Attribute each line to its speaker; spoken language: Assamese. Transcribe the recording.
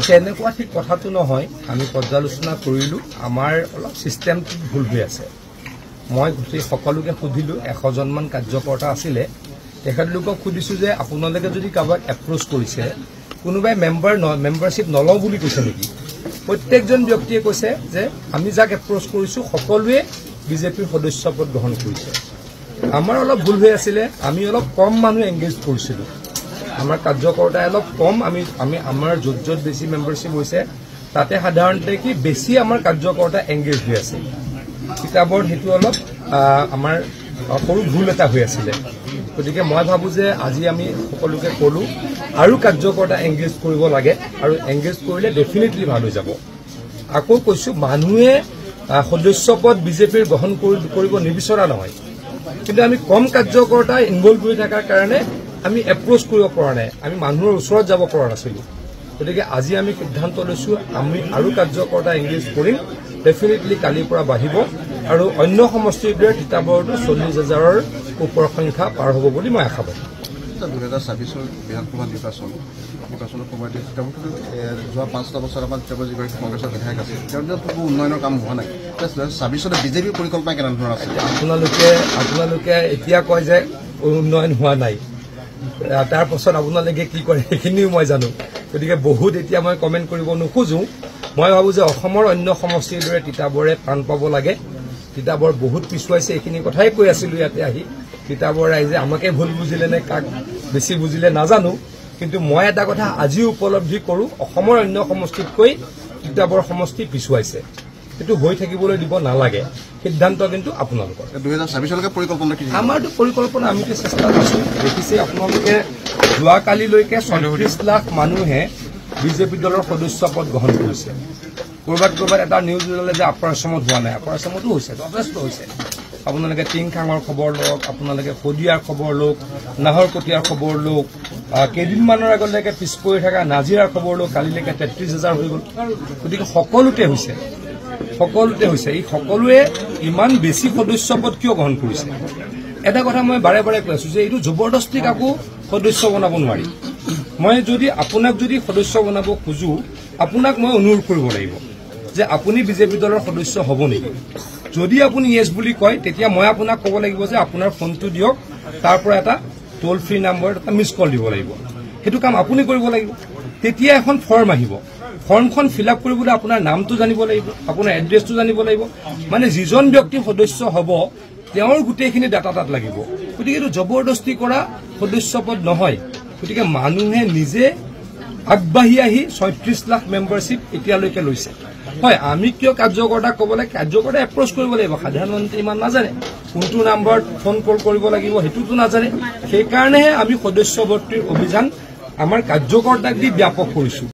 Speaker 1: তেনেকুৱা ঠিক কথাটো নহয় আমি পৰ্যালোচনা কৰিলোঁ আমাৰ অলপ চিষ্টেমটো ভুল হৈ আছে মই গোটেই সকলোকে সুধিলোঁ 100জনমান কাৰ্যকৰ্তা আছিলে তেখেতলোকক সুধিছোঁ যে আপোনালোকে যদি কাৰোবাক এপ্ৰ'চ কৰিছে কোনোবাই মেম্বাৰশ্বিপ নলওঁ বুলি কৈছে নেকি প্ৰত্যেকজন ব্যক্তিয়ে কৈছে যে আমি যাক এপ্ৰ'চ কৰিছোঁ সকলোৱে বিজেপিৰ সদস্যপদ গ্ৰহণ কৰিছে আমাৰ অলপ ভুল হৈ আছিলে আমি অলপ কম মানুহ এংগেজ কৰিছিলোঁ আমাৰ কাৰ্যকৰ্তাই অলপ কম আমি আমাৰ য'ত বেছি মেম্বাৰশ্বিপ হৈছে তাতে সাধাৰণতে কি বেছি আমাৰ কাৰ্যকৰ্তা এংগেজ হৈ আছে কিতাপত সেইটো অলপ আমাৰ সৰু ভুল এটা হৈ আছিলে গতিকে মই ভাবোঁ যে আজি আমি সকলোকে ক'লোঁ আৰু কাৰ্যকৰ্তা এংগেজ কৰিব লাগে আৰু এংগেজ কৰিলে ডেফিনেটলি ভাল হৈ যাব আকৌ কৈছোঁ মানুহে সদস্যপদ বিজেপিৰ গ্ৰহণ কৰিব নিবিচৰা নহয় কিন্তু আমি কম কাৰ্যকৰ্তা ইনভলভ হৈ থকাৰ কাৰণে আমি এপ্ৰ'চ কৰিব পৰা নাই আমি মানুহৰ ওচৰত যাব পৰা নাছিলোঁ গতিকে আজি আমি সিদ্ধান্ত লৈছোঁ আমি আৰু কাৰ্যকৰ্তা এংগেজ কৰিম ডেফিনেটলি কালিৰ পৰা বাঢ়িব আৰু অন্য সমষ্টিৰ দৰে তিতাবৰতো 40,000ৰ ওপৰ সংখ্যা পাৰ হ'ব বুলি মই আশাবাদী
Speaker 2: 2026 বিধানসভা নিৰ্বাচনৰ সময়তে যোৱা 5টা বছৰ আমাৰ তিতাবৰ যিগৰাকী কংগ্ৰেছৰ বিধায়ক আছে তেওঁৰ উন্নয়নৰ কাম হোৱা নাই 2026 বিজেপিৰ পৰিকল্পনা কেনেধৰণৰ আছে
Speaker 1: আপোনালোকে এতিয়া কয় যে উন্নয়ন হোৱা নাই তাৰ পাছত আপোনালোকে কি কৰে সেইখিনিও মই জানো গতিকে বহুত এতিয়া মই কমেণ্ট কৰিব নোখোজোঁ মই ভাবোঁ যে অসমৰ অন্য সমষ্টিৰ দৰে তিতাবৰে প্ৰাণ পাব লাগে তিতাবৰ বহুত পিছুৱাইছে এইখিনি কথাই কৈ আছিলোঁ ইয়াতে আহি তিতাবৰ ৰাইজে আমাকে ভুল বুজিলে নে কাক বেছি বুজিলে নাজানো কিন্তু মই এটা কথা আজিও উপলব্ধি কৰোঁ অসমৰ অন্য সমষ্টিতকৈ তিতাবৰ সমষ্টি পিছুৱাইছে সেইটো হৈ থাকিবলৈ দিব নালাগে সিদ্ধান্ত কিন্তু আপোনালোকৰ
Speaker 2: 2026লৈকে পৰিকল্পনা কি
Speaker 1: আমাৰতো পৰিকল্পনা আমি চেষ্টা কৰিছোঁ দেখিছে আপোনালোকে যোৱাকালিলৈকে 34 লাখ মানুহে বিজেপি দলৰ সদস্যপদ গ্ৰহণ কৰিছে ক'ৰবাত এটা নিউজ ওলালে যে আপাৰ আছামত হোৱা নাই আপাৰ আছামতো হৈছে যথেষ্ট হৈছে আপোনালোকে টিংখাঙৰ খবৰ লওক আপোনালোকে শদিয়াৰ খবৰ লওক নাহৰকটীয়াৰ খবৰ লওক কেইদিনমানৰ আগলৈকে পিছ পৰি থকা নাজিৰাৰ খবৰ লওক কালিলৈকে 33,000 হৈ গ'ল গতিকে সকলোতে হৈছে এই সকলোৱে ইমান বেছি সদস্যপদ কিয় গ্ৰহণ কৰিছে এটা কথা মই বাৰে বাৰে কৈ আছোঁ যে এইটো জবৰদস্তি কাকো সদস্য বনাব নোৱাৰি মই যদি আপোনাক যদি সদস্য বনাব খোজোঁ আপোনাক মই অনুৰোধ কৰিব লাগিব যে আপুনি বিজেপি দলৰ সদস্য হ'ব নেকি যদি আপুনি ইয়েছ বুলি কয় তেতিয়া মই আপোনাক ক'ব লাগিব যে আপোনাৰ ফোনটো দিয়ক তাৰ পৰা এটা টোল ফ্ৰী নম্বৰ এটা মিছ কল দিব লাগিব সেইটো কাম আপুনি কৰিব লাগিব তেতিয়া এখন ফৰ্ম আহিব ফৰ্মখন ফিল আপ কৰিবলৈ আপোনাৰ নামটো জানিব লাগিব আপোনাৰ এড্ৰেছটো জানিব লাগিব মানে যিজন ব্যক্তি সদস্য হ'ব তেওঁৰ গোটেইখিনি ডাটা তাত লাগিব গতিকে এইটো জবৰদস্তি কৰা সদস্যপদ নহয় গতিকে মানুহে নিজে আগবাঢ়ি আহি 36 লাখ মেম্বাৰশ্বিপ এতিয়ালৈকে লৈছে হয় আমি কিয় কাৰ্যকৰ্তাক ক'ব লাগে কাৰ্যকৰ্তাই এপ্ৰ'চ কৰিব লাগিব সাধাৰণ মানুহে ইমান নাজানে কোনটো নাম্বাৰত ফোন কল কৰিব লাগিব সেইটোতো নাজানে সেইকাৰণেহে আমি সদস্য ভৰ্তিৰ অভিযান আমাৰ কাৰ্যকৰ্তাক দি ব্যাপক কৰিছোঁ